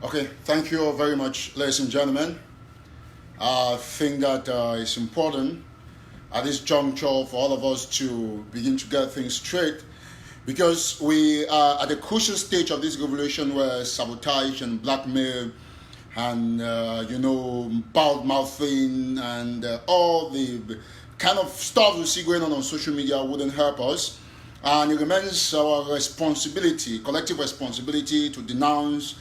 Okay, thank you very much, ladies and gentlemen. I think that it's important at this juncture for all of us to begin to get things straight because we are at a crucial stage of this revolution where sabotage and blackmail and bad mouthing and all the kind of stuff we see going on social media wouldn't help us. And it remains our responsibility, collective responsibility, to denounce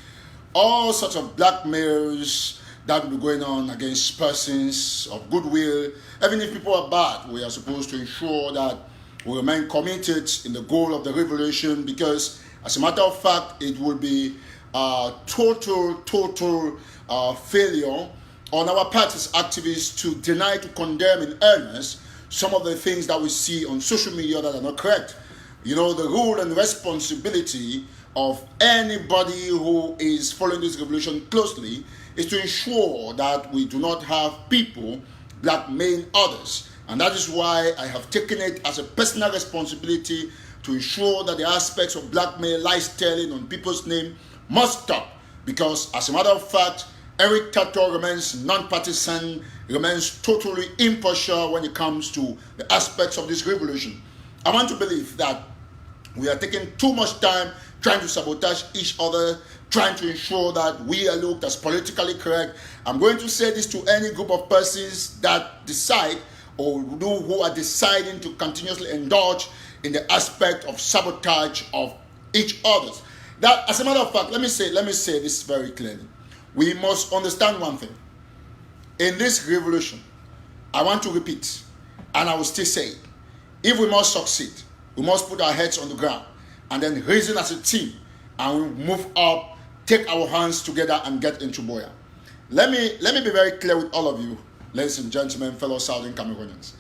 all sorts of blackmails that will be going on against persons of goodwill. Even if people are bad, we are supposed to ensure that we remain committed in the goal of the revolution, because as a matter of fact, it will be a total failure on our part as activists to deny, to condemn in earnest some of the things that we see on social media that are not correct. You know, the role and responsibility of anybody who is following this revolution closely is to ensure that we do not have people blackmail others. And that is why I have taken it as a personal responsibility to ensure that the aspects of blackmail, lies telling on people's name must stop. Because as a matter of fact, Eric TATAW remains non-partisan, remains totally impartial when it comes to the aspects of this revolution. I want to believe that we are taking too much time trying to sabotage each other, trying to ensure that we are looked as politically correct. I'm going to say this to any group of persons that decide or who are deciding to continuously indulge in the aspect of sabotage of each other. That, as a matter of fact, let me say this very clearly. We must understand one thing. In this revolution, I want to repeat, and I will still say it, if we must succeed, we must put our heads on the ground and then reason as a team, and we move up, take our hands together and get into Boya. Let me be very clear with all of you, ladies and gentlemen, fellow Southern Cameroonians.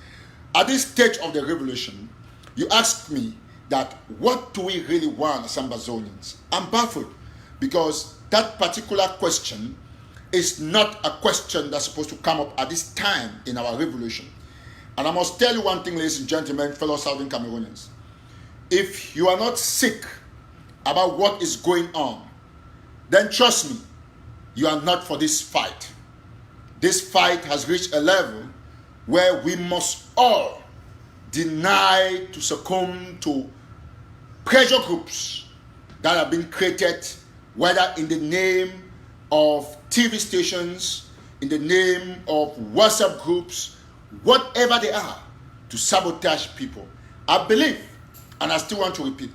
At this stage of the revolution, you asked me that what do we really want as Ambazonians? I'm baffled, because that particular question is not a question that's supposed to come up at this time in our revolution. And I must tell you one thing, ladies and gentlemen, fellow Southern Cameroonians. If you are not sick about what is going on, then trust me, you are not for this fight. This fight has reached a level where we must all deny to succumb to pressure groups that have been created, whether in the name of TV stations, in the name of WhatsApp groups, whatever they are, to sabotage people. I believe, and I still want to repeat,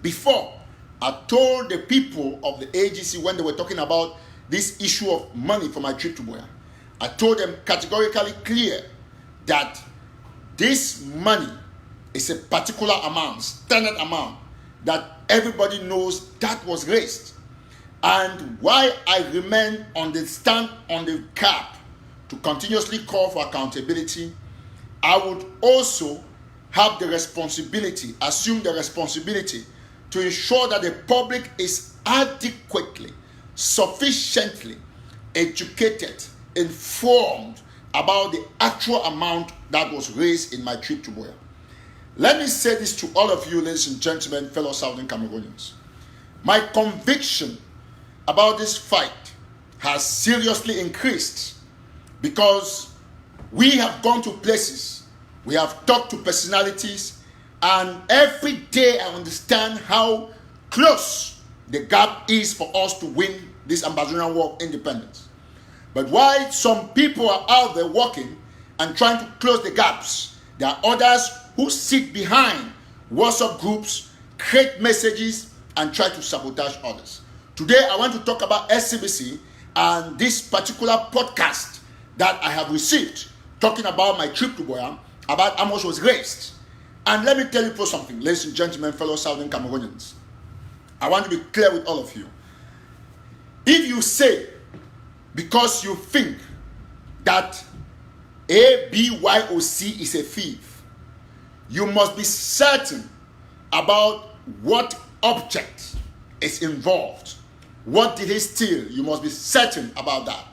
before I told the people of the AGC when they were talking about this issue of money for my trip to Boya, I told them categorically clear that this money is a particular amount, standard amount, that everybody knows that was raised. And why I remain on the stand on the cap to continuously call for accountability, I would also have the responsibility, assume the responsibility to ensure that the public is adequately, sufficiently educated, informed about the actual amount that was raised in my trip to Boya. Let me say this to all of you, ladies and gentlemen, fellow Southern Cameroonians. My conviction about this fight has seriously increased because we have gone to places, we have talked to personalities, and every day I understand how close the gap is for us to win this Ambazonian War of Independence. But while some people are out there working and trying to close the gaps, there are others who sit behind WhatsApp groups, create messages, and try to sabotage others. Today, I want to talk about SCBC and this particular podcast that I have received, talking about my trip to Boya, about how much was raised. And let me tell you something, ladies and gentlemen, fellow Southern Cameroonians. I want to be clear with all of you. If you say, because you think that A, B, Y, or C is a thief, you must be certain about what object is involved. What did he steal? You must be certain about that.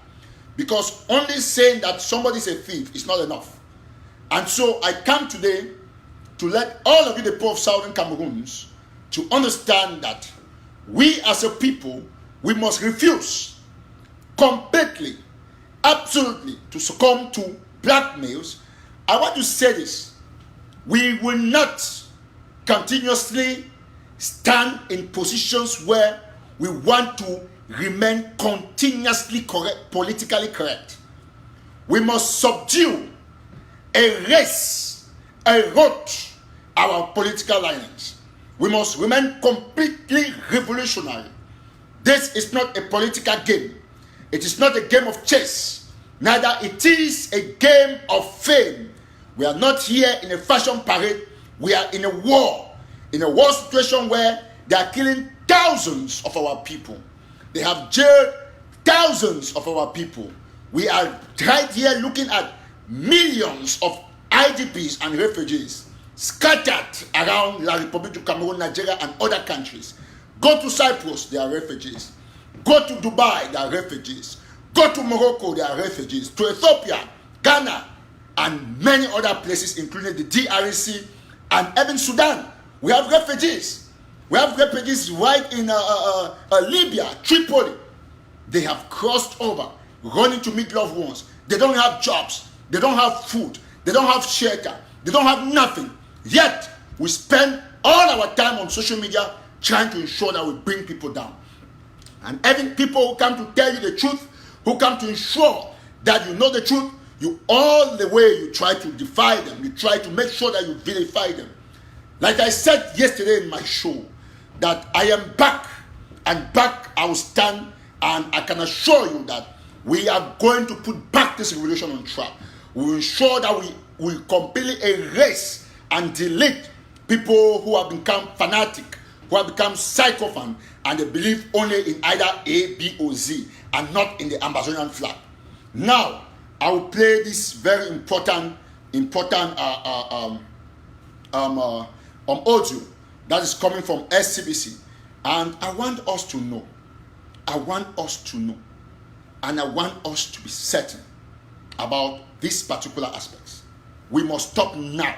Because only saying that somebody is a thief is not enough. And so I come today to let all of you, the poor of Southern Cameroons, to understand that we as a people we must refuse completely, absolutely, to succumb to blackmails. I want to say this. We will not continuously stand in positions where we want to remain continuously correct, politically correct. We must subdue, erase, erode our political linings. We must remain completely revolutionary. This is not a political game. It is not a game of chess. Neither it is a game of fame. We are not here in a fashion parade. We are in a war situation where they are killing thousands of our people. They have jailed thousands of our people. We are right here looking at millions of IDPs and refugees scattered around La Republic of Cameroon, Nigeria, and other countries. Go to Cyprus, they are refugees. Go to Dubai, they are refugees. Go to Morocco, they are refugees. To Ethiopia, Ghana, and many other places, including the DRC and even Sudan, we have refugees. We have refugees right in Libya, Tripoli. They have crossed over, running to meet loved ones. They don't have jobs. They don't have food. They don't have shelter. They don't have nothing. Yet, we spend all our time on social media trying to ensure that we bring people down. And even people who come to tell you the truth, who come to ensure that you know the truth, you all the way you try to defy them. You try to make sure that you vilify them. Like I said yesterday in my show, that I am back, and back I will stand, and I can assure you that we are going to put back this revolution on track. We will ensure that we will completely erase and delete people who have become fanatic, who have become psychophant, and they believe only in either A, B, or Z, and not in the Amazonian flag. Now, I will play this very important audio that is coming from SCBC, and I want us to know, and I want us to be certain about these particular aspects. We must stop now.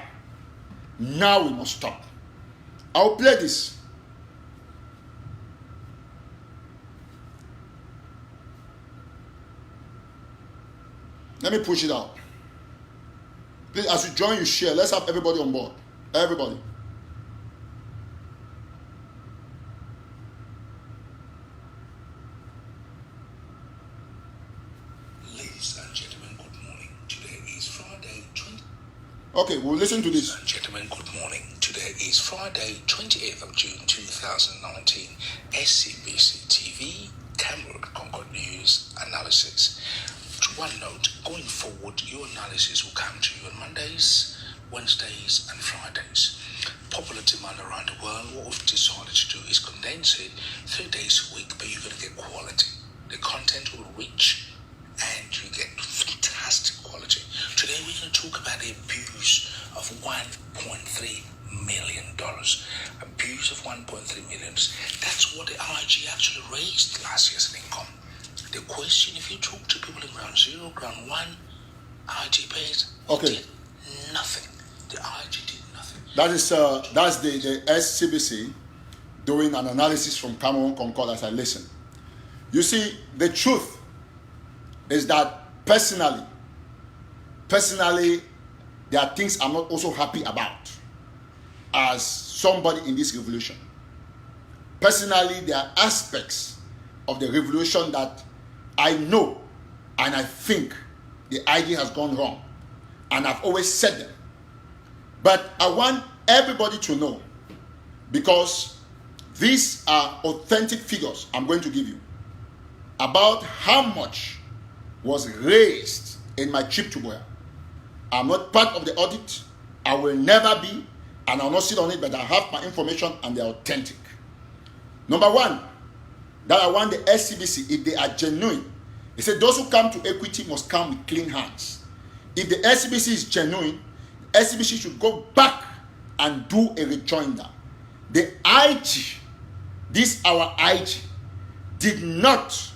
Now we must stop. I will play this. Let me push it out. Please, as you join, you share. Let's have everybody on board. Everybody. Ladies and gentlemen, good morning. Today is Friday. Okay, we'll listen to this. Ladies and gentlemen, good morning. Today is Friday, 28th of June, 2019. SCBC TV, Cameroon Concord News Analysis. One note, going forward, your analysis will come to you on Mondays, Wednesdays, and Fridays. Popular demand around the world, what we've decided to do is condense it 3 days a week, but you're going to get quality. The content will reach, and you get fantastic quality. Today, we're going to talk about the abuse of $1.3 million. Abuse of $1.3 million. That's what the IG actually raised last year as an income. The question, if you talk to people in ground 0, ground 1, IG paid, did nothing. The IG did nothing. That's the SCBC doing an analysis from Cameroon Concord as I listen. You see, the truth is that personally, there are things I'm not also happy about as somebody in this revolution. Personally, there are aspects of the revolution that I know and I think the idea has gone wrong, and I've always said them. But I want everybody to know, because these are authentic figures I'm going to give you about how much was raised in my trip to Boya. I'm not part of the audit. I will never be, and I'll not sit on it, but I have my information and they're authentic. Number one, that I want the SCBC, if they are genuine, they said those who come to equity must come with clean hands. If the SCBC is genuine, the SCBC should go back and do a rejoinder. The IG, this our IG, did not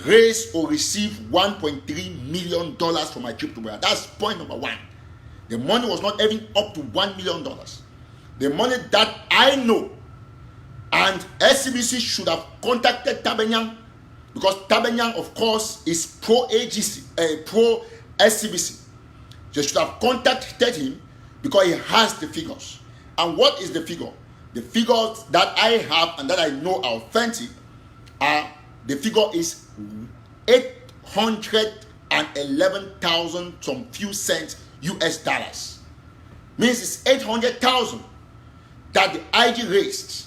raise or receive $1.3 million from my trip to Boya. That's point number one. The money was not even up to $1 million. The money that I know, and SCBC should have contacted Tabenyang because Tabenyang, of course, is pro-AGC, pro-SCBC. They should have contacted him because he has the figures. And what is the figure? The figures that I have and that I know are authentic are, the figure is 811,000 some few cents US dollars. Means it's 800,000 that the IG raised.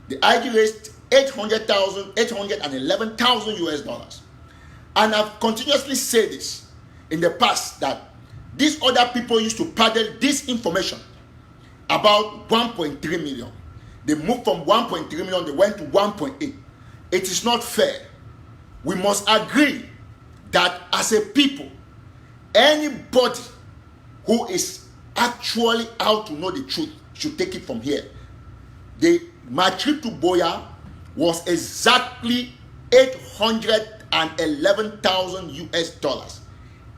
The IG raised 811,000 US dollars. And I've continuously said this in the past, that these other people used to peddle this information about 1.3 million. They moved from 1.3 million, they went to 1.8. It is not fair. We must agree that as a people, anybody who is actually out to know the truth should take it from here. My trip to Boya was exactly 811,000 US dollars.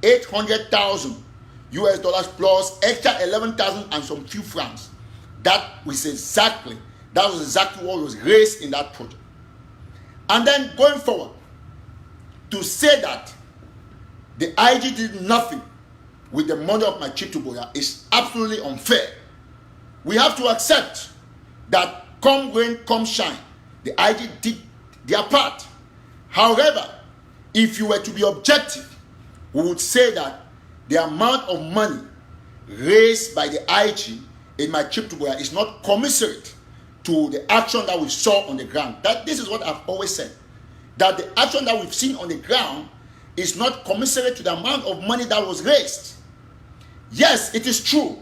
800,000 US dollars plus extra 11,000 and some few francs. That was exactly what was raised in that project. And then going forward, to say that the IG did nothing with the money of my trip to Boya is absolutely unfair. We have to accept that come rain, come shine, the IG did their part. However, if you were to be objective, we would say that the amount of money raised by the IG in my trip to Boya is not commensurate to the action that we saw on the ground. This is what I've always said, that the action that we've seen on the ground is not commensurate to the amount of money that was raised. Yes, it is true.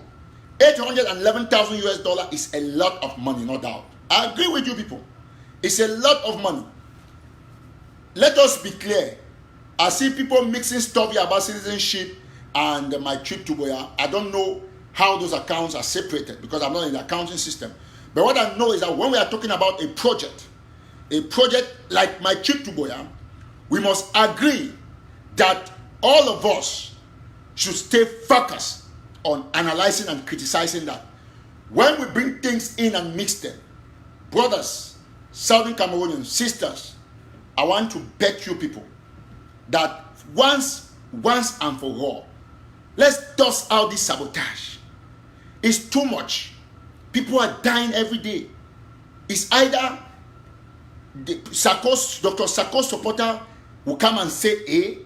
811,000 US dollar is a lot of money, no doubt. I agree with you people. It's a lot of money. Let us be clear. I see people mixing stuff here about citizenship and my trip to Boya. I don't know how those accounts are separated because I'm not in the accounting system. But what I know is that when we are talking about a project like my trip to Boya, we must agree that all of us should stay focused on analyzing and criticizing that. When we bring things in and mix them, brothers, Southern Cameroonians, sisters, I want to bet you people that once and for all, let's dust out this sabotage. It's too much. People are dying every day. It's either Dr. Sako's supporter will come and say A,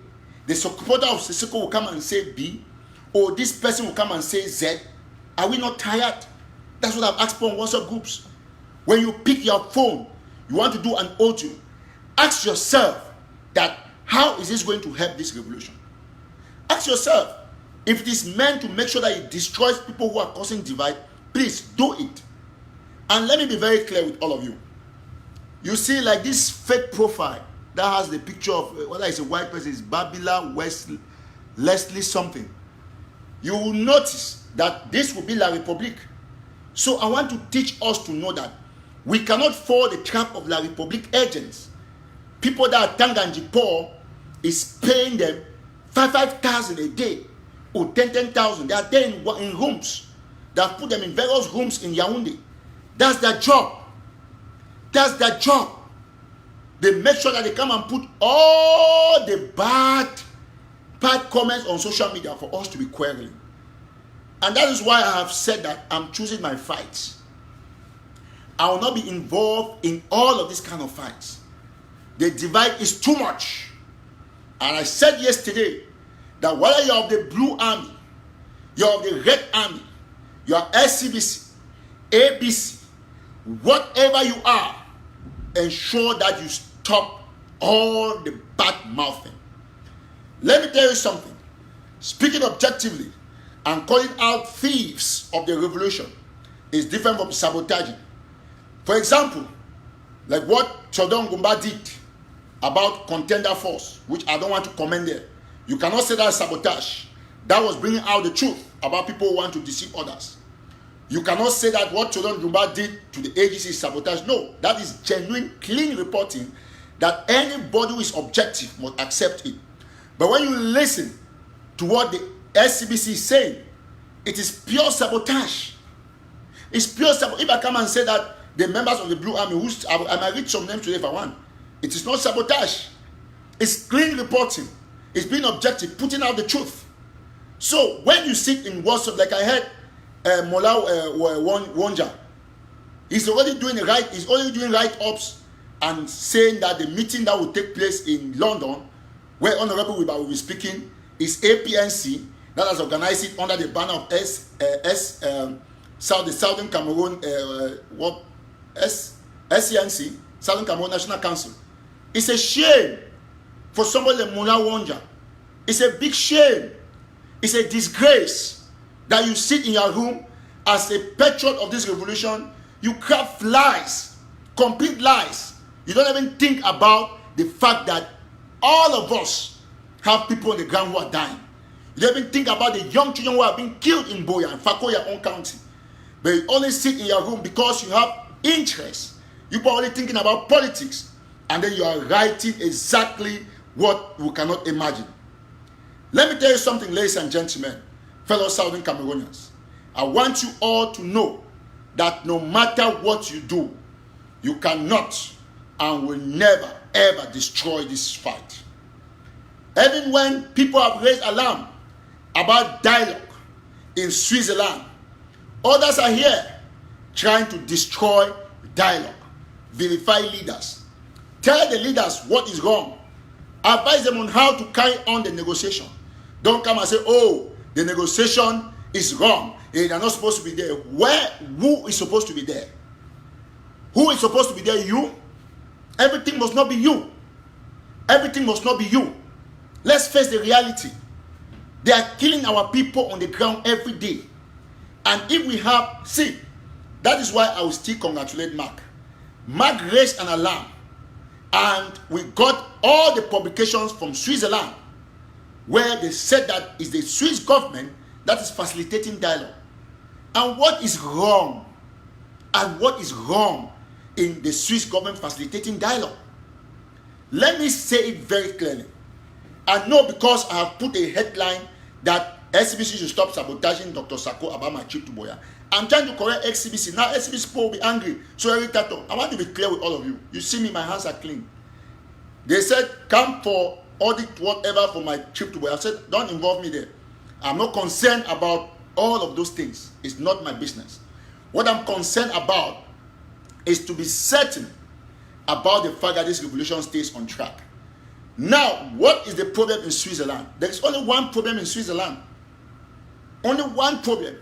the supporter of Sako will come and say B, or this person will come and say Z. Are we not tired? That's what I've asked for on WhatsApp groups. When you pick your phone, you want to do an audio, ask yourself that how is this going to help this revolution? Ask yourself, if it is meant to make sure that it destroys people who are causing divide, please do it. And let me be very clear with all of you. You see, like this fake profile that has the picture of whether it's a white person, it's Babila Leslie something. You will notice that this will be La République. So I want to teach us to know that we cannot fall the trap of La République agents. People that are Tanganji poor is paying them 5,000 a day or 10,000. They are there in rooms. They have put them in various rooms in Yaoundé. That's their job. That's their job. They make sure that they come and put all the bad comments on social media for us to be quarreling. And that is why I have said that I'm choosing my fights. I will not be involved in all of these kind of fights. The divide is too much. And I said yesterday that whether you're of the blue army, you're of the red army, you're SCBC, ABC, whatever you are, ensure that you stop all the bad mouthing. Let me tell you something. Speaking objectively and calling out thieves of the revolution is different from sabotaging. For example, like what Chodon Gumba did about Contender Force, which I don't want to comment there. You cannot say that sabotage. That was bringing out the truth about people who want to deceive others. You cannot say that what Chodon Gumba did to the agency is sabotage. No, that is genuine, clean reporting that anybody who is objective must accept it. But when you listen to what the SCBC is saying, it is pure sabotage. It's pure sabotage. If I come and say that the members of the Blue Army, I might read some names today if I want. It is not sabotage. It's clean reporting. It's being objective, putting out the truth. So when you sit in WhatsApp, like I heard Mola Wonja, he's already doing write-ups and saying that the meeting that will take place in London, where Honorable Wiba will be speaking, is APNC that has organized it under the banner of the Southern Cameroon SCNC, Southern Cameroon National Council. It's a shame for somebody like Mola Wonja. It's a big shame. It's a disgrace that you sit in your room as a patriot of this revolution. You craft lies, complete lies. You don't even think about the fact that all of us have people on the ground who are dying. You don't even think about the young children who are being killed in Boya and Fako, your own county. But you only sit in your room because you have interest. You are only thinking about politics. And then you are writing exactly what we cannot imagine. Let me tell you something, ladies and gentlemen, fellow Southern Cameroonians. I want you all to know that no matter what you do, you cannot and will never ever destroy this fight. Even when people have raised alarm about dialogue in Switzerland, others are here trying to destroy dialogue, vilify leaders, tell the leaders what is wrong, advise them on how to carry on the negotiation. Don't come and say, oh, the negotiation is wrong. They are not supposed to be there. Who is supposed to be there? Who is supposed to be there? You? Everything must not be you. Everything must not be you. Let's face the reality. They are killing our people on the ground every day. And if we have, see, that is why I will still congratulate Mark. Mark raised an alarm. And we got all the publications from Switzerland where they said that it's the Swiss government that is facilitating dialogue. And what is wrong? And what is wrong in the Swiss government facilitating dialogue? Let me say it very clearly. I know because I have put a headline that SCBC should stop sabotaging Dr. Sako about my trip to Boya. I'm trying to correct SCBC. Now SCBC people will be angry. So Eric TATAW, I want to be clear with all of you. You see me, my hands are clean. They said, come for audit whatever for my trip to Boya. I said, don't involve me there. I'm not concerned about all of those things. It's not my business. What I'm concerned about is to be certain about the fact that this revolution stays on track. Now, what is the problem in Switzerland? There is only one problem in Switzerland. Only one problem.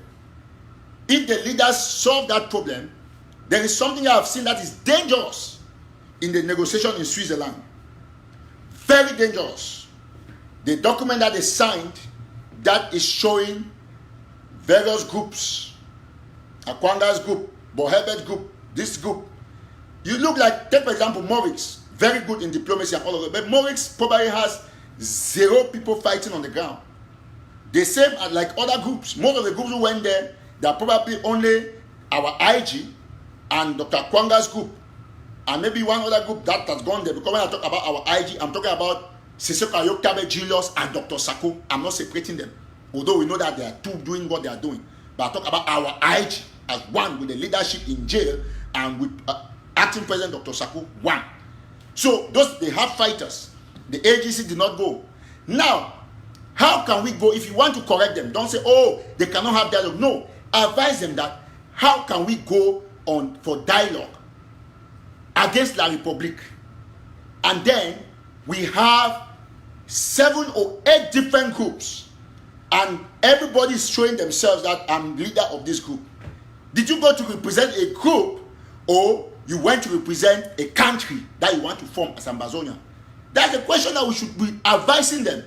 If the leaders solve that problem, there is something I have seen that is dangerous in the negotiation in Switzerland. Very dangerous. The document that they signed that is showing various groups, Akwanga's group, Bohebet group, this group. You look like, take for example, Morix, very good in diplomacy and all of it, but Morix probably has 0 people fighting on the ground. The same as like other groups. Most of the groups who went there, they are probably only our IG and Dr. Akwanga's group, and maybe one other group that has gone there. Because when I talk about our IG, I'm talking about Siseko Ayoktabe, Julius, and Dr. Sako. I'm not separating them, although we know that they are two doing what they are doing. But I talk about our IG as one with the leadership in jail and with acting president Dr. Sako, one. So those, they have fighters. The agency did not go. Now, how can we go? If you want to correct them, don't say, oh, they cannot have dialogue. No, advise them that how can we go on for dialogue against La République? And then we have 7 or 8 different groups, and everybody is showing themselves that I'm leader of this group. Did you go to represent a group, or you went to represent a country that you want to form as Ambazonia? That's the question that we should be advising them.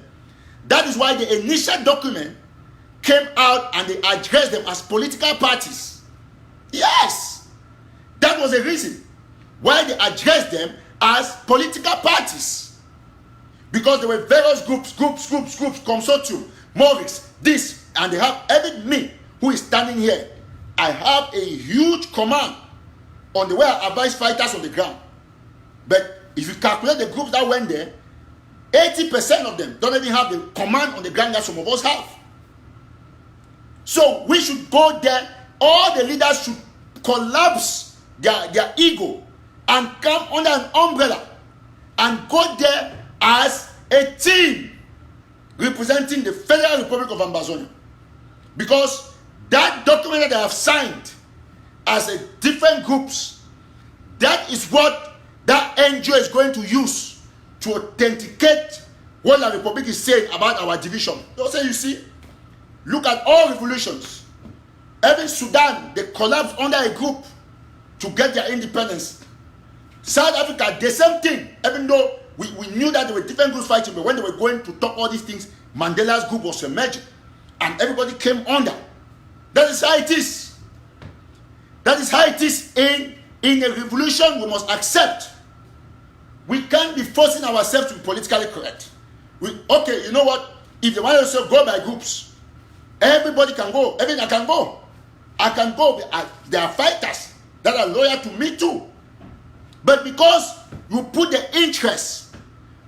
That is why the initial document came out and they addressed them as political parties. Yes, that was the reason why they addressed them as political parties. Because there were various groups, consortium, Morix, this, and they have even me, who is standing here. I have a huge command on the way I advise fighters on the ground. But if you calculate the groups that went there, 80% of them don't even have the command on the ground that some of us have. So we should go there. All the leaders should collapse their ego and come under an umbrella and go there as a team representing the Federal Republic of Ambazonia. Because that document that they have signed as a different groups, that is what that NGO is going to use to authenticate what the Republic is saying about our division. They'll say, you see, look at all revolutions. Even Sudan, they collapsed under a group to get their independence. South Africa, the same thing. Even though we knew that there were different groups fighting, but when they were going to talk all these things, Mandela's group was emerging. And everybody came under. That is how it is. That is how it is in a revolution. We must accept. We can't be forcing ourselves to be politically correct. Okay, you know what? If they want to go by groups, everybody can go. Everyone can go. I can go. There are fighters that are loyal to me too. But because you put the interests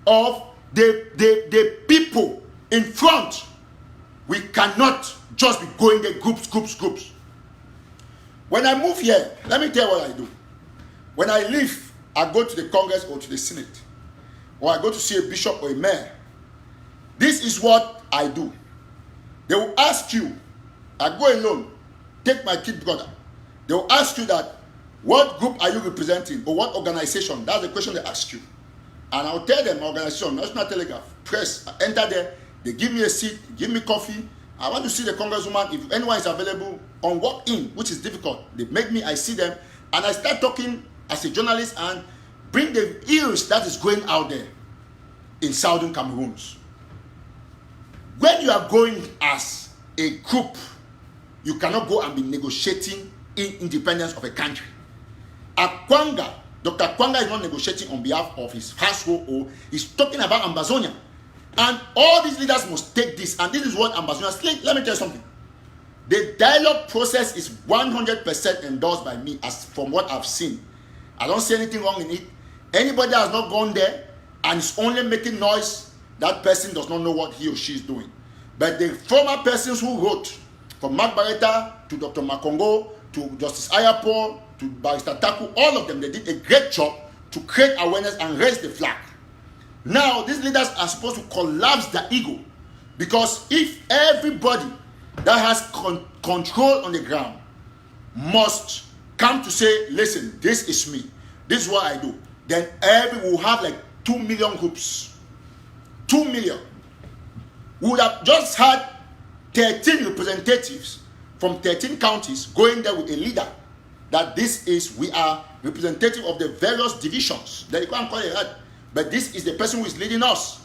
of the people in front, we cannot just be going there groups. When I move here, let me tell you what I do. When I leave, I go to the Congress or to the Senate, or I go to see a bishop or a mayor. This is what I do. They will ask you, I go alone, take my kid brother. They will ask you that, what group are you representing, or what organization? That's the question they ask you. And I'll tell them, organization, National Telegraph, press, I enter there, they give me a seat, give me coffee. I want to see the congresswoman. If anyone is available on walk-in, which is difficult, they make me, I see them, and I start talking as a journalist and bring the ills that is going out there in Southern Cameroons. When you are going as a group, you cannot go and be negotiating in independence of a country. Akwanga, Dr. Akwanga is not negotiating on behalf of his household, or he's talking about Ambazonia. And all these leaders must take this, and this is what Ambazonia. Let me tell you something. The dialogue process is 100% endorsed by me, as from what I've seen. I don't see anything wrong in it. Anybody that has not gone there and is only making noise, that person does not know what he or she is doing. But the former persons who wrote, from Mark Barretta to Dr. Makongo to Justice Ayapo to Barrister Taku, all of them, they did a great job to create awareness and raise the flag. Now, these leaders are supposed to collapse their ego, because if everybody that has control on the ground must come to say, listen, this is me, this is what I do, then every will have like 2 million groups. 2 million. We would have just had 13 representatives from 13 counties going there with a leader that this is, we are representative of the various divisions. Then you can't call it that. But this is the person who is leading us.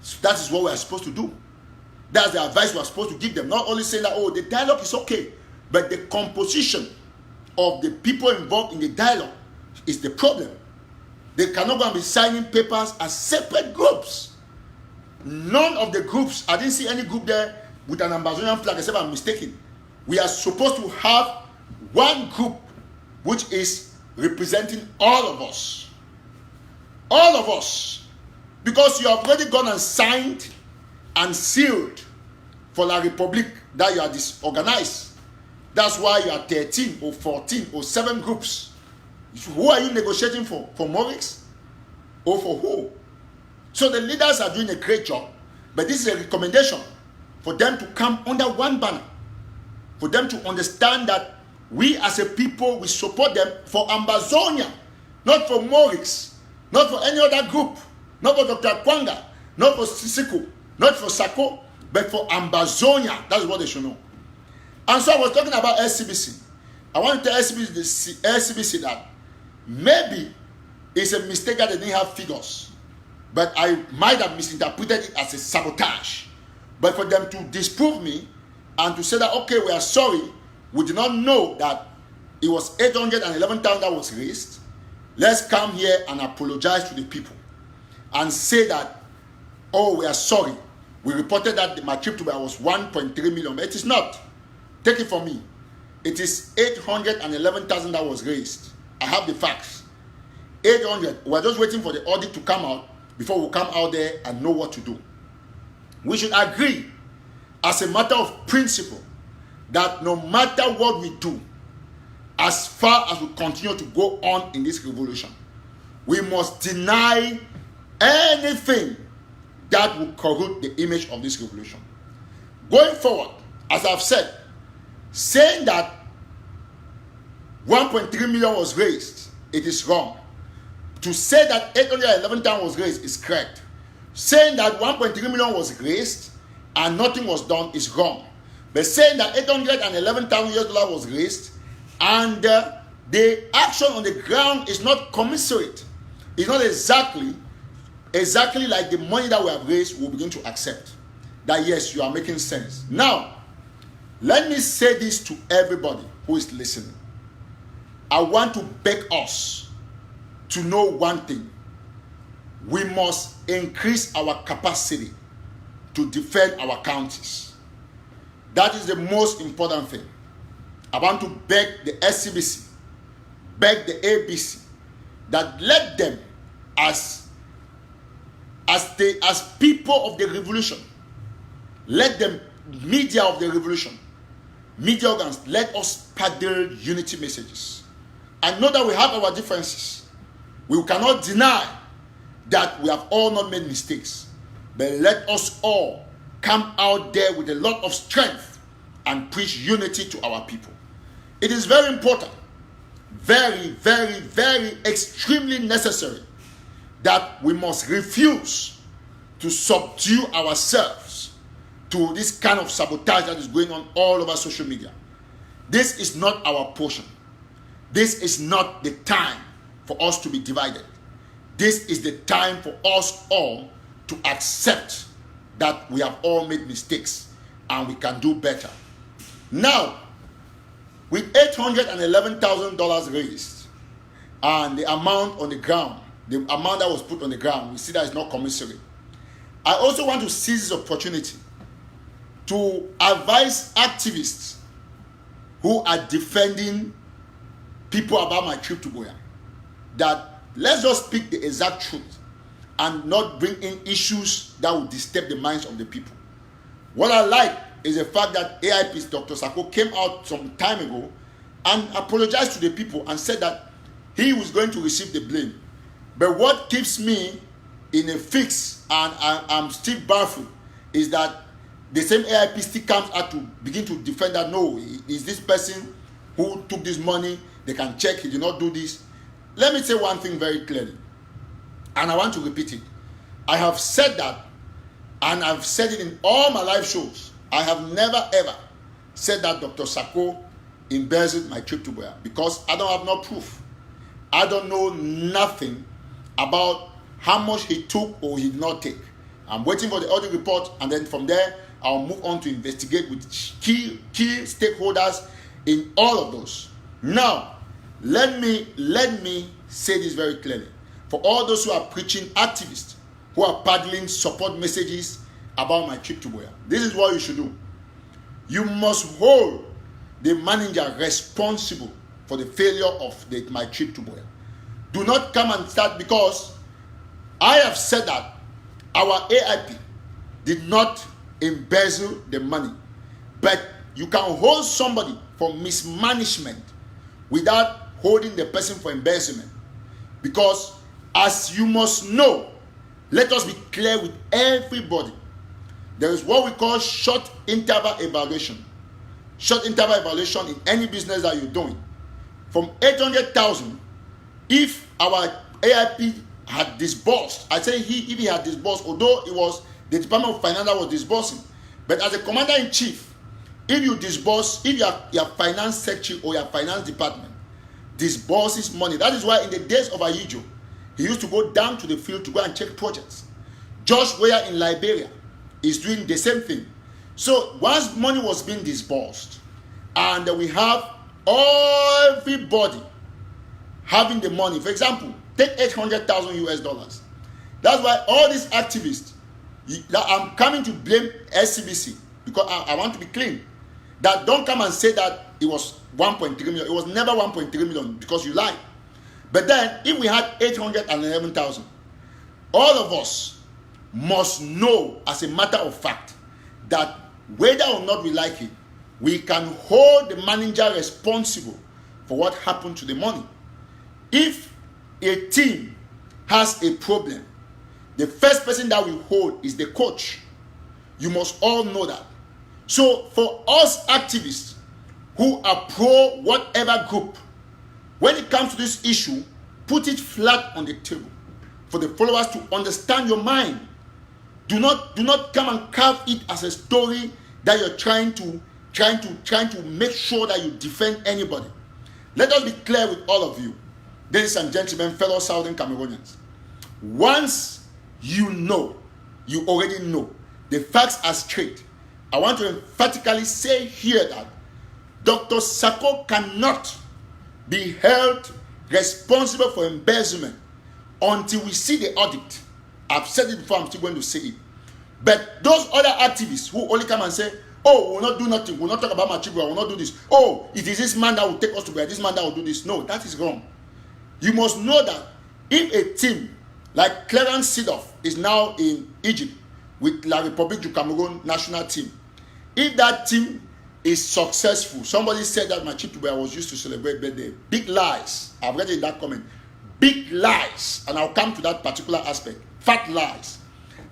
So that is what we are supposed to do. That's the advice we are supposed to give them. Not only saying that, oh, the dialogue is okay, but the composition of the people involved in the dialogue is the problem. They cannot go and be signing papers as separate groups. None of the groups, I didn't see any group there with an Ambazonian flag, except I'm mistaken. We are supposed to have one group which is representing all of us. All of us. Because you have already gone and signed and sealed for La Republique that you are disorganized. That's why you are 13 or 14 or 7 groups. Who are you negotiating for? For Morix? Or for who? So the leaders are doing a great job. But this is a recommendation for them to come under one banner. For them to understand that we as a people, we support them for Ambazonia, not for Morix, not for any other group, not for Dr. Akwanga, not for Sako, not for Sako, but for Ambazonia. That's what they should know. And so I was talking about SCBC. I want to tell SCBC that maybe it's a mistake that they didn't have figures, but I might have misinterpreted it as a sabotage. But for them to disprove me and to say that, okay, we are sorry, we did not know that it was 811,000 that was raised, let's come here and apologize to the people and say that, oh, we are sorry. We reported that my trip to Dubai was 1.3 million, but it is not. Take it from me. It is 811,000 that was raised. I have the facts. 800. We're just waiting for the audit to come out before we come out there and know what to do. We should agree as a matter of principle that no matter what we do, as far as we continue to go on in this revolution, we must deny anything that will corrupt the image of this revolution. Going forward, as I've said, saying that 1.3 million was raised, it is wrong. To say that 811,000 was raised is correct. Saying that 1.3 million was raised and nothing was done is wrong. But saying that $811,000 was raised and the action on the ground is not commensurate, it's not exactly like the money that we have raised, we'll begin to accept that yes, you are making sense. Now, let me say this to everybody who is listening. I want to beg us to know one thing. We must increase our capacity to defend our counties. That is the most important thing. I want to beg the SCBC, beg the ABC, that let them as people of the revolution, let them, media of the revolution, media organs, let us peddle unity messages. I know that we have our differences. We cannot deny that we have all not made mistakes. But let us all come out there with a lot of strength and preach unity to our people. It is very important, very, very, very extremely necessary that we must refuse to subdue ourselves to this kind of sabotage that is going on all over social media. This is not our portion. This is not the time for us to be divided. This is the time for us all to accept that we have all made mistakes and we can do better. Now, with $811,000 raised and the amount on the ground, the amount that was put on the ground, we see that it's not commensurate. I also want to seize this opportunity to advise activists who are defending people about my trip to Boya that let's just speak the exact truth and not bring in issues that will disturb the minds of the people. What I like is the fact that AIP's Dr. Sako came out some time ago and apologized to the people and said that he was going to receive the blame. But what keeps me in a fix and I'm still baffled is that the same AIP still comes out to begin to defend that no, is this person who took this money, they can check, he did not do this. Let me say one thing very clearly, and I want to repeat it. I have said that, and I've said it in all my live shows. I have never ever said that Dr. Sako embezzled my trip to Boya because I don't have no proof. I don't know nothing about how much he took or he did not take. I'm waiting for the audit report, and then from there, I'll move on to investigate with key stakeholders in all of those. Now, let me say this very clearly. For all those who are preaching activists, who are peddling support messages about my trip to Boya, this is what you should do. You must hold the manager responsible for the failure of my trip to Boya. Do not come and start, because I have said that our AIP did not embezzle the money. But you can hold somebody for mismanagement without holding the person for embezzlement. Because as you must know, let us be clear with everybody. There is what we call short interval evaluation. Short interval evaluation in any business that you're doing. From 800,000, if our AIP had disbursed, I say if he had disbursed, although it was the Department of Finance that was disbursing, but as a commander-in-chief, if you disburse, if your finance secretary or your finance department disburses money, that is why in the days of Ayijo, he used to go down to the field to go and check projects. Josh Weah in Liberia is doing the same thing. So once money was being disbursed, and we have everybody having the money, for example, take $800,000. That's why all these activists, I'm coming to blame SCBC because I want to be clean. That don't come and say that it was 1.3 million. It was never 1.3 million because you lied. But then, if we had 811,000, all of us must know as a matter of fact that whether or not we like it, we can hold the manager responsible for what happened to the money. If a team has a problem, the first person that will hold is the coach. You must all know that. So for us activists who are pro whatever group, when it comes to this issue, put it flat on the table for the followers to understand your mind. Do not come and carve it as a story that you're trying to make sure that you defend anybody. Let us be clear with all of you, ladies and gentlemen, fellow Southern Cameroonians. Once you already know, the facts are straight. I want to emphatically say here that Dr. Sako cannot be held responsible for embezzlement until we see the audit. I've said it before, I'm still going to say it. But those other activists who only come and say, oh, we will not do nothing, we will not talk about Machibua, we will not do this. Oh, it is this man that will take us to where, this man that will do this. No, that is wrong. You must know that if a team like Clarence Seedorf is now in Egypt with La République du Cameroun national team, if that team is successful, somebody said that Machibua was used to celebrate birthday. Big lies. I've read it in that comment. Big lies. And I'll come to that particular aspect. Fat lies.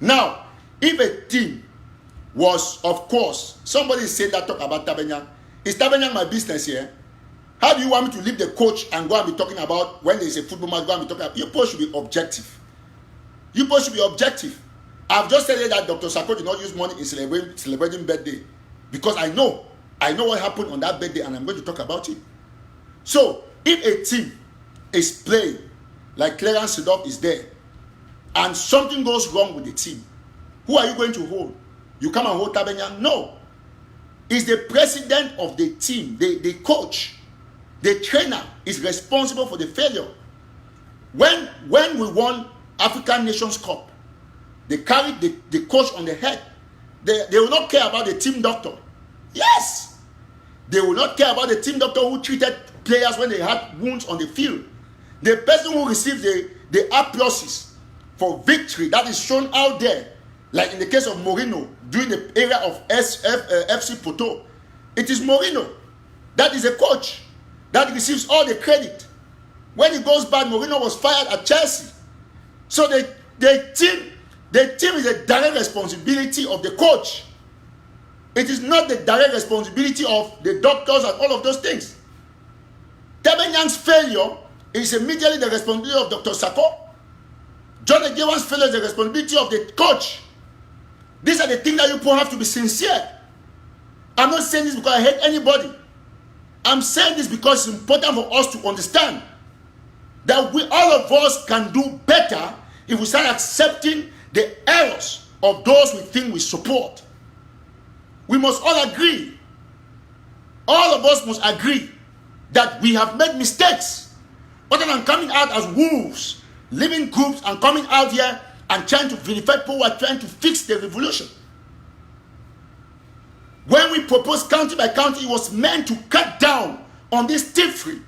Now, if a team was, of course, somebody said that talk about Tabenyang. Is Tabenyang my business here? How do you want me to leave the coach and go and be talking about when there is a football match, go and be talking about? Your post should be objective. Your post should be objective. I've just said that Dr. Sako did not use money in celebrating birthday because I know what happened on that birthday and I'm going to talk about it. So, if a team is playing like Clarence Seedorf is there and something goes wrong with the team, who are you going to hold? You come and hold Tabenyang? No. It's the president of the team, the coach, the trainer is responsible for the failure. When we won African Nations Cup, they carried the coach on the head. They will not care about the team doctor. Yes. They will not care about the team doctor who treated players when they had wounds on the field. The person who received the applauses for victory that is shown out there, like in the case of Mourinho during the era of FC Porto, it is Mourinho that is a coach that receives all the credit. When it goes bad, Mourinho was fired at Chelsea. So the team is a direct responsibility of the coach. It is not the direct responsibility of the doctors and all of those things. Tabenyang's failure is immediately the responsibility of Dr. Sako. John Egewan's failure is the responsibility of the coach. These are the things that you people have to be sincere. I'm not saying this because I hate anybody. I'm saying this because it's important for us to understand that all of us can do better if we start accepting the errors of those we think we support. We must all agree. All of us must agree that we have made mistakes. Other than coming out as wolves, living groups and coming out here and trying to vilify people who are trying to fix the revolution. When we proposed county by county, it was meant to cut down on this thievery.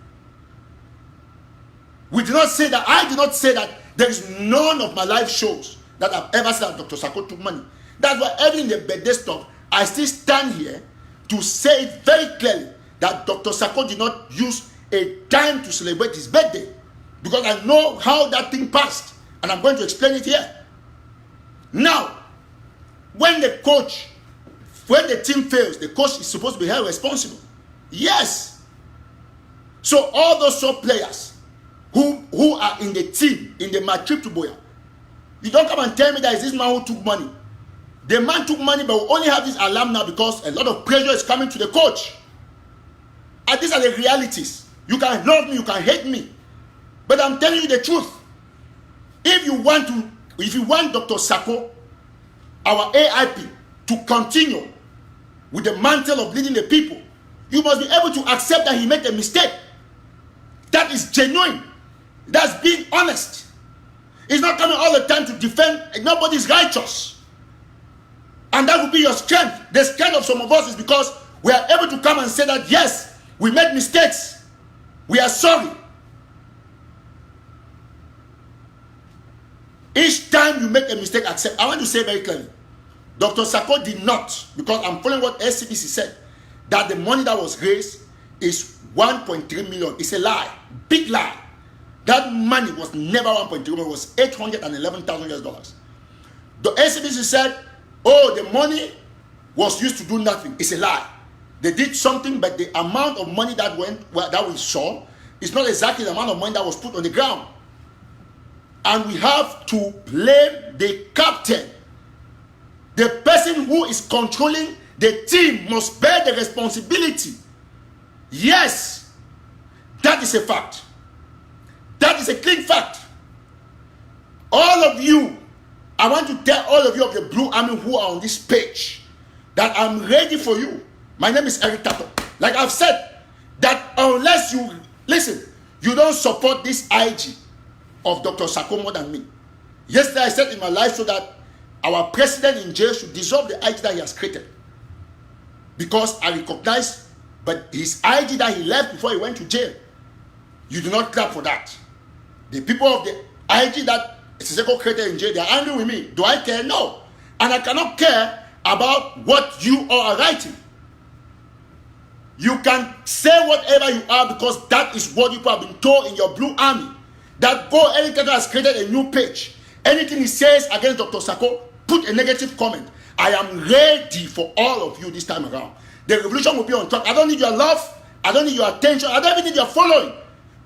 I did not say that there is none of my live shows that I've ever said that Dr. Sako took money. That's why every in the birthday stuff, I still stand here to say it very clearly that Dr. Sako did not use a dime to celebrate his birthday. Because I know how that thing passed. And I'm going to explain it here. Now, when the team fails, the coach is supposed to be held responsible. Yes. So all those sub players who are in the team, in the my trip to Boya, you don't come and tell me that it's this man who took money. The man took money, but we only have this alarm now because a lot of pressure is coming to the coach. And these are the realities. You can love me, you can hate me. But I'm telling you the truth. If you want Dr. Sako, our AIP, to continue with the mantle of leading the people, you must be able to accept that he made a mistake. That is genuine. That's being honest. It's not coming all the time to defend. Nobody's righteous. And that will be your strength. The strength of some of us is because we are able to come and say that, yes, we made mistakes. We are sorry. Each time you make a mistake, accept. I want to say very clearly, Dr. Sako did not, because I'm following what SCBC said, that the money that was raised is 1.3 million. It's a lie. Big lie. That money was never 1.3 million, it was $811,000. The SCBC said, oh, the money was used to do nothing. It's a lie. They did something, but the amount of money that we saw is not exactly the amount of money that was put on the ground. And we have to blame the captain. The person who is controlling the team must bear the responsibility. Yes, that is a fact. That is a clean fact. All of you, I want to tell all of you of the Blue Army who are on this page that I'm ready for you. My name is Eric TATAW. Like I've said, that unless you, listen, you don't support this IG of Dr. Sako more than me. Yesterday I said in my live show that our president in jail should dissolve the IG that he has created. Because I recognize, but his IG that he left before he went to jail, you do not clap for that. The people of the IG that Sako created in jail, they are angry with me. Do I care? No. And I cannot care about what you all are writing. You can say whatever you are because that is what you have been told in your Blue Army. That go, any character has created a new page. Anything he says against Dr. Sako, put a negative comment. I am ready for all of you this time around. The revolution will be on track. I don't need your love. I don't need your attention. I don't even need your following.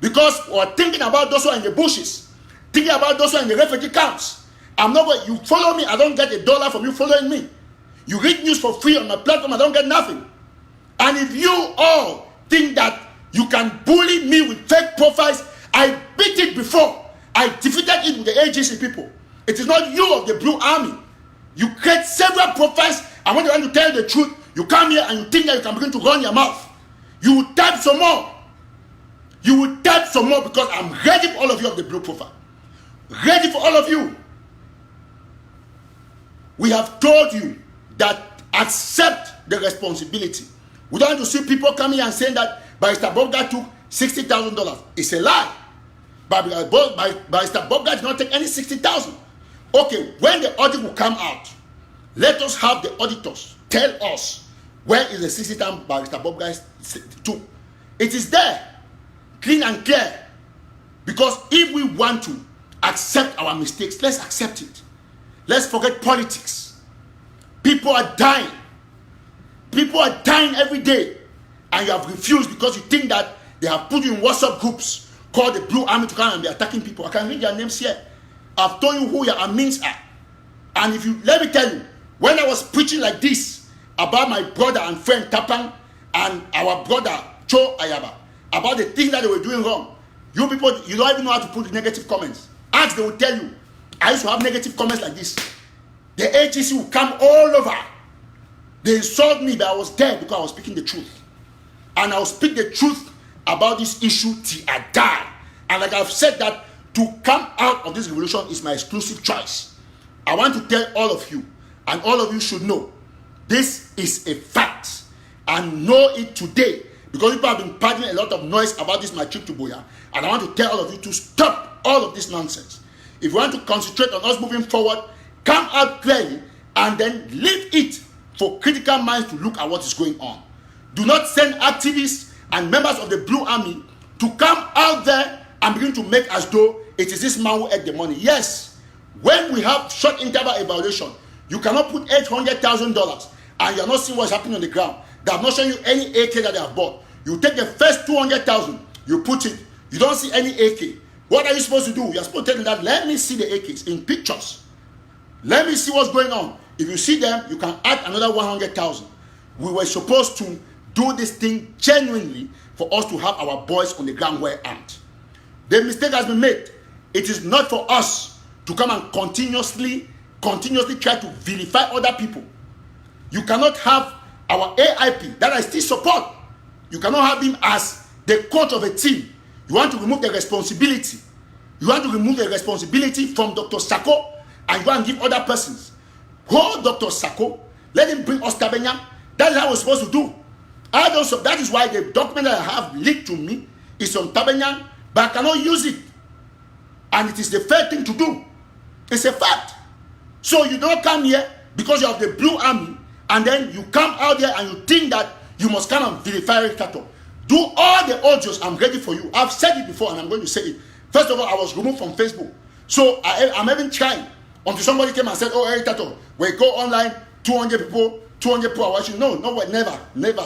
Because we're thinking about those who are in the bushes. Thinking about those who are in the refugee camps. I'm not going, you follow me, I don't get $1 from you following me. You read news for free on my platform, I don't get nothing. And if you all think that you can bully me with fake profiles, I beat it before. I defeated it with the agency people. It is not you of the Blue Army. You create several profiles, and when you want to tell the truth, you come here and you think that you can begin to run your mouth. You will type some more. You will type some more because I'm ready for all of you of the blue profile. Ready for all of you. We have told you that accept the responsibility. We don't want to see people coming and saying that Barrister Bobga took $60,000. It's a lie. Barrister Bobga did not take any $60,000. Okay, when the audit will come out, let us have the auditors tell us where is the $60,000 Barrister Bobga took. It is there, clean and clear. Because if we want to accept our mistakes, let's accept it. Let's forget politics. People are dying. People are dying every day. And you have refused because you think that they have put you in WhatsApp groups called the Blue Army to come and be attacking people. I can read their names here. I've told you who your admins are. And if you, let me tell you, when I was preaching like this about my brother and friend Tapang and our brother Cho Ayaba, about the things that they were doing wrong, you people, you don't even know how to put negative comments. Ask, they will tell you. I used to have negative comments like this. The AGC will come all over. They insult me, but I was there because I was speaking the truth. And I will speak the truth about this issue till I die. And like I've said, that to come out of this revolution is my exclusive choice. I want to tell all of you, and all of you should know, this is a fact. And know it today. Because people have been pardoning a lot of noise about this, my trip to Boya. And I want to tell all of you to stop all of this nonsense. If you want to concentrate on us moving forward, come out clearly and then leave it for critical minds to look at what is going on. Do not send activists and members of the Blue Army to come out there and begin to make as though it is this man who ate the money. Yes, when we have short interval evaluation, you cannot put $800,000 and you're not seeing what's happening on the ground. They have not shown you any AK that they have bought. You take the first 200,000, you put it, you don't see any AK. What are you supposed to do? You're supposed to tell them that, let me see the AKs in pictures. Let me see what's going on. If you see them, you can add another 100,000. We were supposed to do this thing genuinely for us to have our boys on the ground well armed. The mistake has been made. It is not for us to come and continuously try to vilify other people. You cannot have our AIP that I still support. You cannot have him as the coach of a team. You want to remove the responsibility. You want to remove the responsibility from Dr. Sako and you want to give other persons. Hold Dr. Sako. Let him bring us Tabenya. That is how we're supposed to do. That is why the document that I have leaked to me is on Tabenya, but I cannot use it. And it is the fair thing to do. It's a fact. So you don't come here because you have the Blue Army and then you come out there and you think that you must come and vilify TATAW. Do all the audios. I'm ready for you. I've said it before and I'm going to say it. First of all, I was removed from Facebook. So I'm even trying until somebody came and said, oh, hey, TATAW, we go online, 200 people are watching. No, never.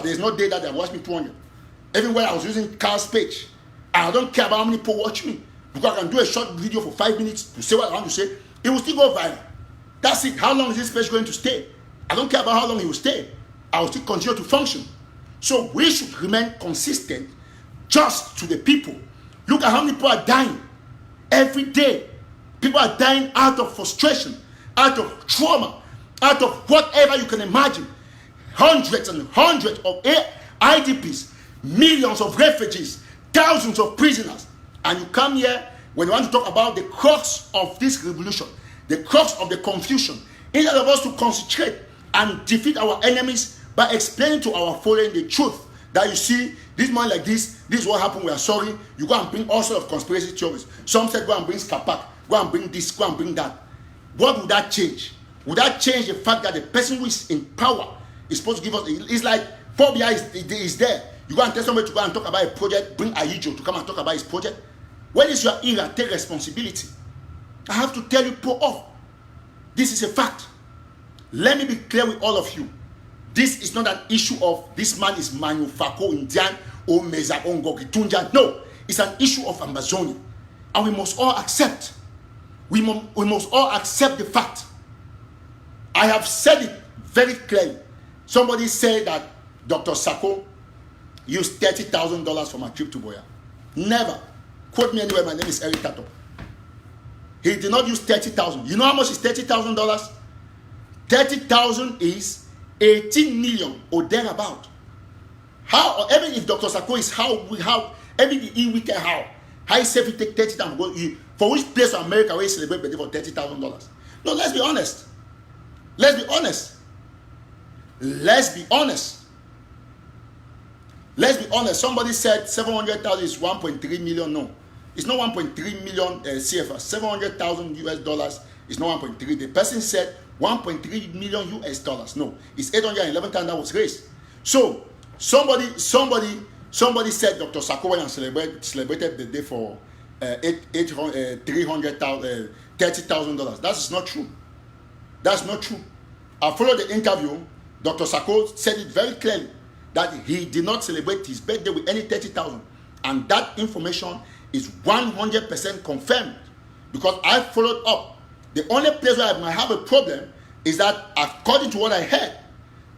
There's no day that they watch me 200. Even when I was using Carl's page, and I don't care about how many people watch me, because I can do a short video for 5 minutes to say what I want to say, it will still go viral. That's it. How long is this page going to stay? I don't care about how long it will stay. I will still continue to function. So we should remain consistent just to the people. Look at how many people are dying every day. People are dying out of frustration, out of trauma, out of whatever you can imagine. Hundreds and hundreds of IDPs, millions of refugees, thousands of prisoners. And you come here when you want to talk about the crux of this revolution, the crux of the confusion, instead of us to concentrate and defeat our enemies by explaining to our following the truth. That you see, this man like this is what happened, we are sorry. You go and bring all sorts of conspiracy theories. Some said go and bring Skapak, go and bring this, go and bring that. What would that change? Would that change the fact that the person who is in power is supposed to give us, it's like phobia is there. You go and tell somebody to go and talk about a project, bring Ayijo to come and talk about his project. When is your era? Take responsibility. I have to tell you, pull off. This is a fact. Let me be clear with all of you. This is not an issue of this man is Manu Fako Indian or Meza Ongogi Tunja. No, it's an issue of Ambazonia. And we must all accept. We must all accept the fact. I have said it very clearly. Somebody said that Dr. Sako used $30,000 for my trip to Boya. Never. Quote me anywhere, my name is Eric TATAW. He did not use $30,000. You know how much is $30,000? 30,000 is 18 million or thereabout. How, even if Dr. Sako is how he said he take 30,000 for which place of America where he celebrate birthday for $30,000? No, let's be honest. Let's be honest. Somebody said 700,000 is 1.3 million. No, it's not 1.3 million CFA. 700,000 US dollars is not 1.3. The person said 1.3 million US dollars. No, it's 811,000 that was raised. So somebody said Dr. Sako went and celebrated the day for $30,000. That is not true. That's not true. I followed the interview. Dr. Sako said it very clearly that he did not celebrate his birthday with any 30,000, and that information is 100% confirmed because I followed up. The only place where I might have a problem is that, according to what I heard,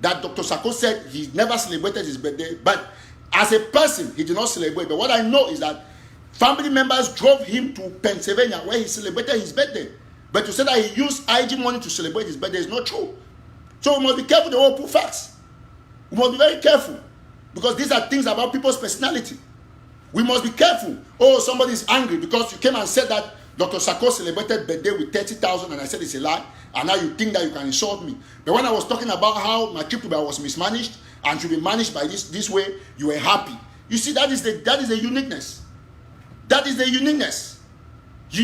that Dr. Sako said he never celebrated his birthday, but as a person, he did not celebrate. But what I know is that family members drove him to Pennsylvania where he celebrated his birthday. But to say that he used IG money to celebrate his birthday is not true. So we must be careful to all put facts. We must be very careful because these are things about people's personality. We must be careful. Oh, somebody is angry because you came and said that Dr. Sako celebrated birthday with 30,000 and I said it's a lie, and now you think that you can insult me. But when I was talking about how my trip to Dubai was mismanaged and should be managed by this way, you were happy. You see, that is the uniqueness. That is the uniqueness.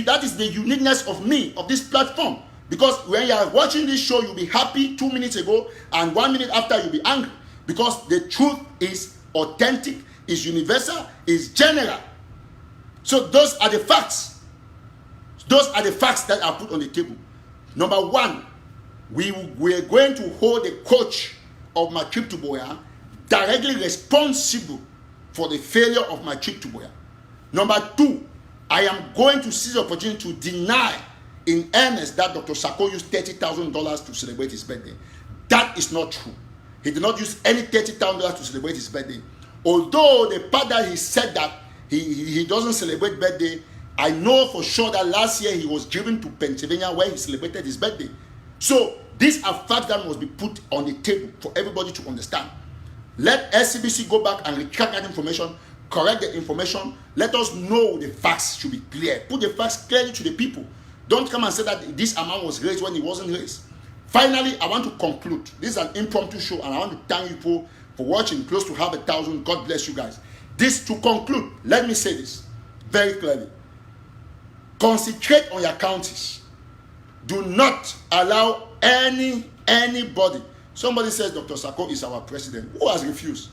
That is the uniqueness of me, of this platform. Because when you are watching this show, you'll be happy 2 minutes ago, and 1 minute after you'll be angry. Because the truth is authentic, is universal, is general. So those are the facts. Those are the facts that are put on the table. Number one, we are going to hold the coach of my trip to Boya directly responsible for the failure of my trip to Boya. Number two, I am going to seize the opportunity to deny in earnest that Dr. Sako used $30,000 to celebrate his birthday. That is not true. He did not use any $30,000 to celebrate his birthday. Although the part that he said that he doesn't celebrate birthday, I know for sure that last year he was driven to Pennsylvania where he celebrated his birthday. So these are facts that must be put on the table for everybody to understand. Let SCBC go back and retract that information, correct the information. Let us know the facts should be clear. Put the facts clearly to the people. Don't come and say that this amount was raised when it wasn't raised. Finally, I want to conclude. This is an impromptu show, and I want to thank you for watching. Close to 1,000. God bless you guys. This to conclude, let me say this very clearly. Concentrate on your counties. Do not allow anybody. Somebody says Dr. Sako is our president. Who has refused?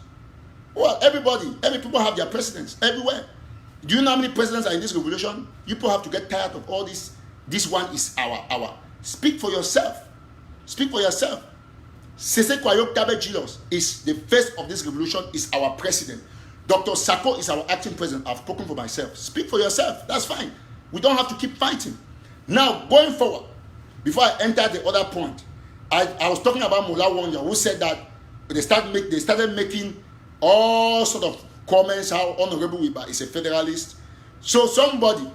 Well, every people have their presidents everywhere. Do you know how many presidents are in this revolution? You people have to get tired of all this. This one is our. Speak for yourself. Speak for yourself. Sese Kwayok Tabe Jilos is the face of this revolution, is our president. Dr. Sako is our acting president. I've spoken for myself. Speak for yourself. That's fine. We don't have to keep fighting. Now, going forward, before I enter the other point, I was talking about Mullah Wanya, who said that they started making all sort of comments how Honorable Wiba is a federalist. So somebody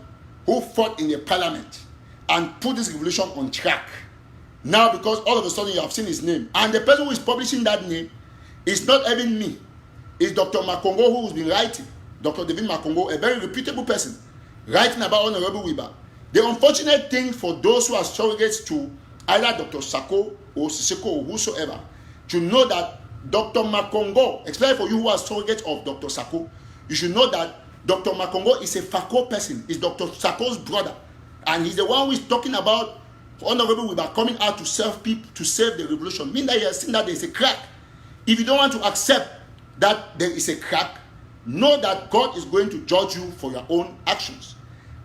who fought in the parliament and put this revolution on track, now because all of a sudden you have seen his name, and the person who is publishing that name is not even me, it's Dr. Makongo, who's been writing, Dr. David Makongo, a very reputable person, writing about Honorable Wiba. The unfortunate thing for those who are surrogates to either Dr. Sako or Siseko or whosoever, to know that Dr. Makongo, especially for you who are surrogates of Dr. Sako, you should know that Dr. Makongo is a Fako person, is Dr. Sako's brother, and he's the one who is talking about Honorable Wiba coming out to serve people, to save the revolution. Mean that you have seen that there is a crack. If you don't want to accept that there is a crack, know that God is going to judge you for your own actions.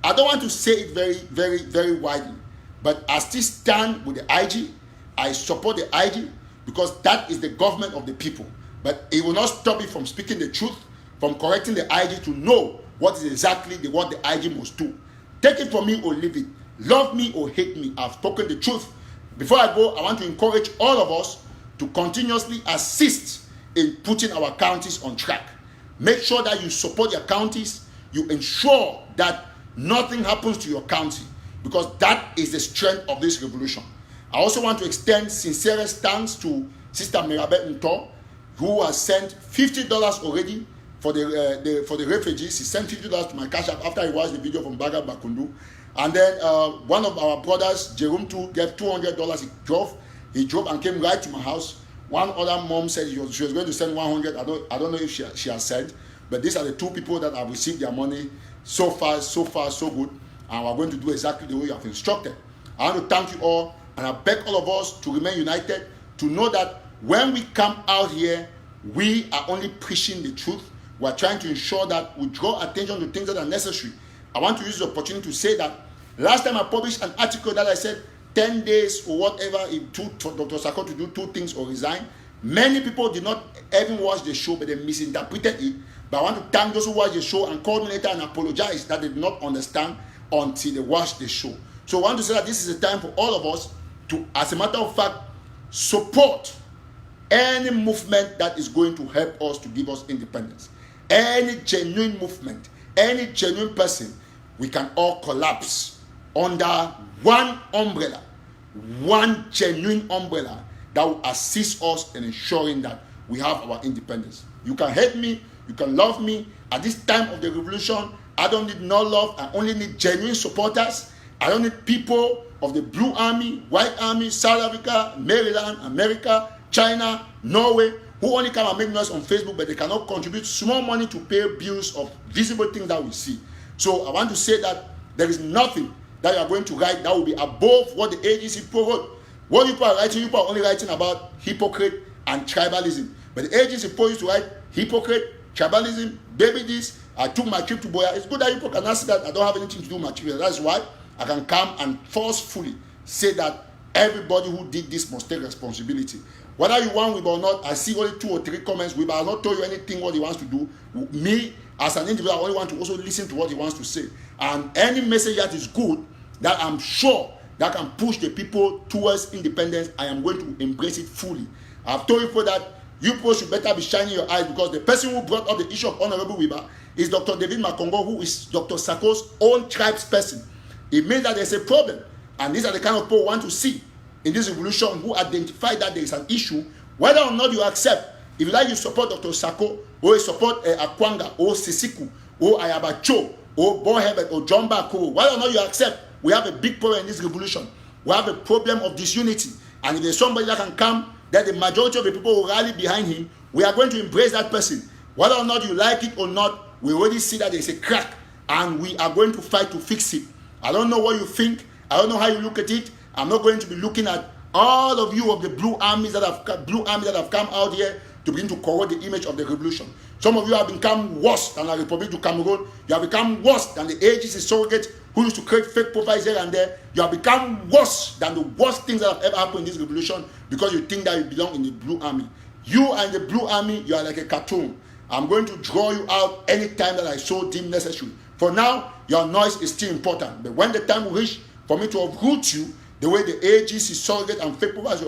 I don't want to say it very widely, but I still stand with the IG. I support the IG because that is the government of the people. But it will not stop me from speaking the truth, from correcting the IG to know what is exactly what the IG must do. Take it from me or leave it. Love me or hate me. I've spoken the truth. Before I go, I want to encourage all of us to continuously assist in putting our counties on track. Make sure that you support your counties. You ensure that nothing happens to your county, because that is the strength of this revolution. I also want to extend sincerest thanks to Sister Mirabel Nto, who has sent $50 already for the refugees. He sent $50 to my cash app after he watched the video from Baga Bakundu. And then one of our brothers, Jerome, too, gave $200. He drove and came right to my house. One other mom said she was going to send 100. I don't know if she has sent, but these are the two people that have received their money. So far, so good. And we're going to do exactly the way you have instructed. I want to thank you all, and I beg all of us to remain united, to know that when we come out here, we are only preaching the truth. We're trying to ensure that we draw attention to things that are necessary. I want to use the opportunity to say that last time I published an article that I said 10 days or whatever it took for Dr. Sako to do 2 things or resign. Many people did not even watch the show, but they misinterpreted it. But I want to thank those who watched the show and called me later and apologize that they did not understand until they watched the show. So I want to say that this is a time for all of us to, as a matter of fact, support any movement that is going to help us to give us independence. Any genuine movement, any genuine person, we can all collapse under one umbrella, one genuine umbrella that will assist us in ensuring that we have our independence. You can hate me, you can love me. At this time of the revolution, I don't need no love. I only need genuine supporters. I don't need people of the Blue Army, White Army, South Africa, Maryland, America, China, Norway, who only come and make noise on Facebook, but they cannot contribute small money to pay bills of visible things that we see. So I want to say that there is nothing that you are going to write that will be above what the agency wrote. What people are writing, people are only writing about hypocrite and tribalism. But the agency used to write hypocrite, tribalism, baby this. I took my trip to Boya. It's good that people can answer that I don't have anything to do with my trip. That's why I can come and forcefully say that everybody who did this must take responsibility. Whether you want with or not, I see only 2 or 3 comments. We have not told you anything what he wants to do. Me, as an individual, I only want to also listen to what he wants to say. And any message that is good, that I'm sure that can push the people towards independence, I am going to embrace it fully. I've told you for that you people should better be shining your eyes, because the person who brought up the issue of Honorable Wiba is Dr. David Makongo, who is Dr. Sako's own tribe's person. It means that there's a problem. And these are the kind of people we want to see in this revolution, who identify that there is an issue, whether or not you accept. If you like, you support Dr. Sako, or you support Akwanga, or Sisiku, or Ayabacho, or Bo Herbert, or John Bako, whether or not you accept, we have a big problem in this revolution. We have a problem of disunity. And if there's somebody that can come, that the majority of the people will rally behind him, we are going to embrace that person. Whether or not you like it or not, we already see that there's a crack, and we are going to fight to fix it. I don't know what you think. I don't know how you look at it. I'm not going to be looking at all of you of the blue armies that have come out here to begin to corrode the image of the revolution. Some of you have become worse than the Republic of Cameroon. You have become worse than the AGC surrogate who used to create fake profiles here and there. You have become worse than the worst things that have ever happened in this revolution because you think that you belong in the Blue Army. You are in the Blue Army, you are like a cartoon. I'm going to draw you out anytime that I so deem necessary. For now, your noise is still important. But when the time will reach for me to uproot you, the way the AGC surrogate and fake profiles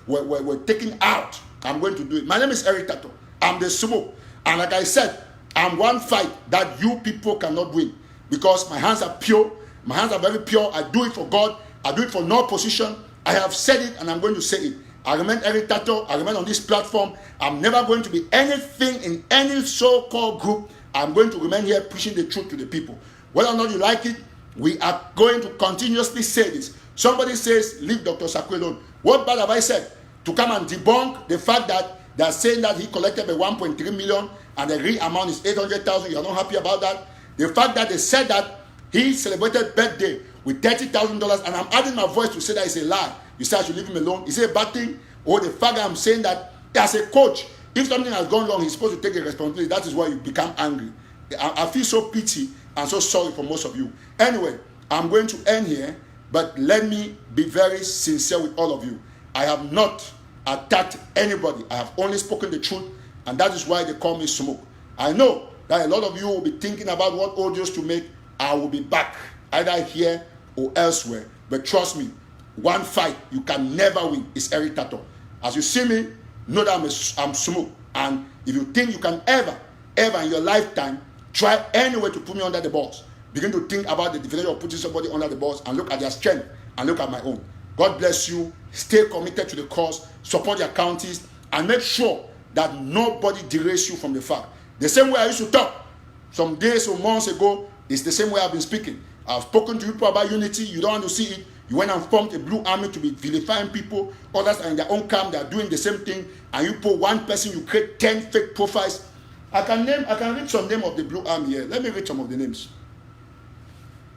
were taken out, I'm going to do it. My name is Eric TATAW. I'm the smoke. And like I said, I'm one fight that you people cannot win. Because my hands are pure. My hands are very pure. I do it for God. I do it for no position. I have said it and I'm going to say it. I remain Eric TATAW. I remain on this platform. I'm never going to be anything in any so-called group. I'm going to remain here preaching the truth to the people. Whether or not you like it, we are going to continuously say this. Somebody says, leave Dr. Sako alone. What bad have I said? To come and debunk the fact that they are saying that he collected a 1.3 million and the real amount is 800,000. You are not happy about that? The fact that they said that he celebrated birthday with $30,000 and I'm adding my voice to say that it's a lie. You say I should leave him alone. Is it a bad thing? Or the fact that I'm saying that as a coach, if something has gone wrong, he's supposed to take the responsibility. That is why you become angry. I feel so pity and so sorry for most of you. Anyway, I'm going to end here, but let me be very sincere with all of you. I have not attacked anybody. I have only spoken the truth, and that is why they call me Smoke. I know that a lot of you will be thinking about what audios to make. I will be back, either here or elsewhere. But trust me, one fight you can never win is Eric TATAW. As you see me, know that I'm Smoke. And if you think you can ever in your lifetime try anyway to put me under the bus, begin to think about the definition of putting somebody under the bus and look at their strength and look at my own. God bless you. Stay committed to the cause. Support your counties and make sure that nobody derails you from the fact. The same way I used to talk some days or months ago is the same way I've been speaking. I've spoken to you people about unity. You don't want to see it. You went and formed a Blue Army to be vilifying people. Others are in their own camp. They are doing the same thing. And you put one person, you create 10 fake profiles. I can read some name of the Blue Army here. Let me read some of the names.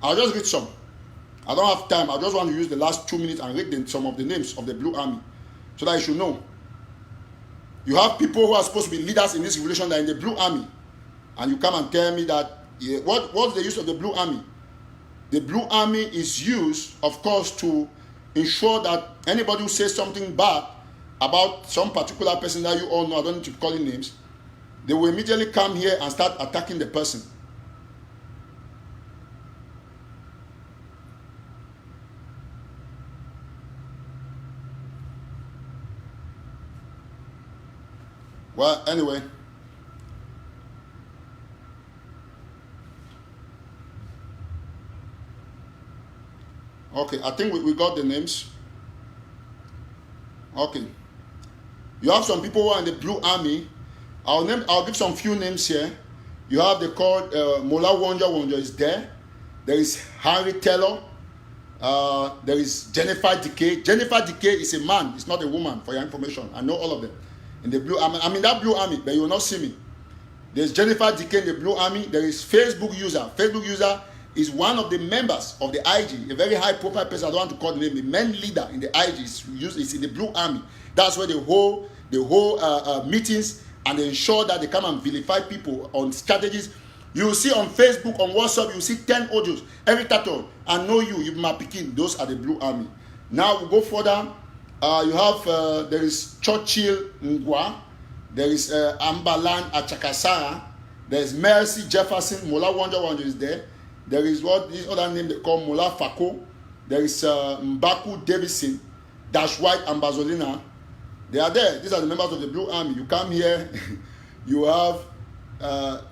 I'll just read some. I don't have time. I just want to use the last 2 minutes and read some of the names of the Blue Army so that you should know. You have people who are supposed to be leaders in this revolution that are in the Blue Army. And you come and tell me that, what's the use of the Blue Army? The Blue Army is used, of course, to ensure that anybody who says something bad about some particular person that you all know, I don't need to be calling names, they will immediately come here and start attacking the person. Well, anyway. Okay, I think we got the names. Okay. You have some people who are in the Blue Army. I'll give some few names here. You have the called Mola Wonja is there. There is Harry Taylor. There is Jennifer Decay. Jennifer Decay is a man. It's not a woman, for your information. I know all of them. In the Blue Army. I'm in that Blue Army, but you will not see me. There's Jennifer Decay in the Blue Army. There is Facebook user. Facebook user is one of the members of the IG, a very high profile person. I don't want to call the name. The main leader in the IG is in the Blue Army. That's where the whole meetings, and they ensure that they come and vilify people on strategies. You will see on Facebook, on WhatsApp, you will see 10 audios. Every TATAW, I know you my Pekin. Those are the Blue Army. Now we go further. You have, there is Churchill Ngwa. There is Ambalan Achakasara. There is Mercy Jefferson. Mola Wonja is there. There is this other name they call Mola Fako. There is Mbaku Davison, Dash White and Bazolina. They are there. These are the members of the Blue Army. You come here, you have,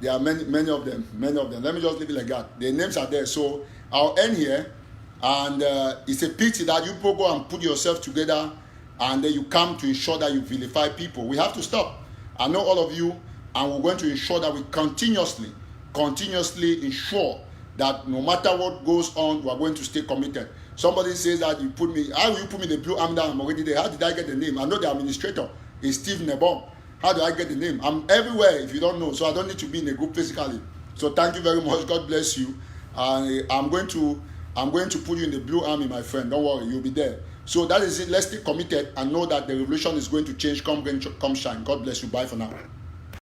there are many of them. Let me just leave it like that. Their names are there. So I'll end here. And it's a pity that you people go and put yourself together and then you come to ensure that you vilify people. We have to stop. I know all of you, and we're going to ensure that we continuously ensure that no matter what goes on, we're going to stay committed. Somebody says that you put me, how will you put me in the Blue Army? I'm already there. How did I get the name? I know the administrator is Steve Nebon. How do I get the name? I'm everywhere if you don't know, so I don't need to be in a group physically. So thank you very much. God bless you. I'm going to put you in the Blue Army, my friend. Don't worry, you'll be there. So that is it. Let's stay committed and know that the revolution is going to change. Come rain, come shine. God bless you. Bye for now.